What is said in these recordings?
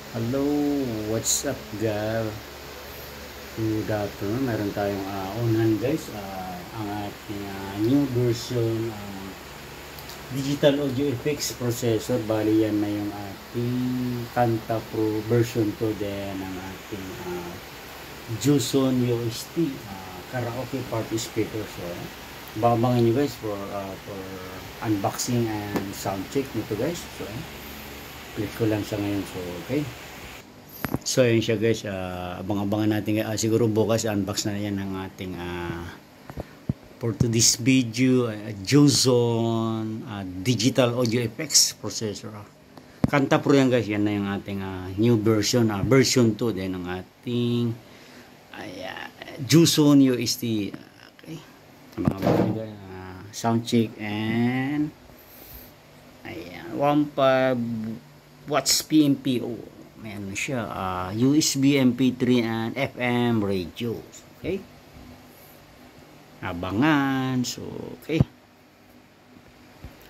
Hello, what's up guys? Good afternoon. Meron tayong unan guys. Ang ating new version digital audio effects processor. Bali yan na yung ating Kanta Pro version 2 din ng ating Juson UST karaoke party speaker. So, abangan nyo guys for unboxing and sound check nito guys. So, click ko lang siya ngayon. So, okay. So, yun siya guys. Abang-abangan natin. Siguro bukas unbox na yan ng ating for today's video, Juson digital audio effects processor. Kanta Pro yan guys. Yan na yung ating new version. Version 2 din ng ating Juson UST. Okay. Abang-abangan nyo guys. Sound check and 1.5 watts PMPO. Meron siya USB MP3 and FM radio. Okay, abangan. So okay,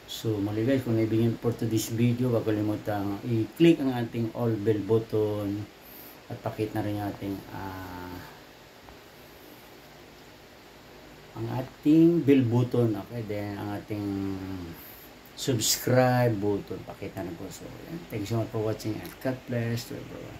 so muli guys, kung naibigyan for today's video, wag kalimutang i-click ang ating all bell button at pakit na rin ating ang ating bell button. Okay, then ang ating subscribe button, pakita na po. So, thank you so much for watching and God bless to everyone.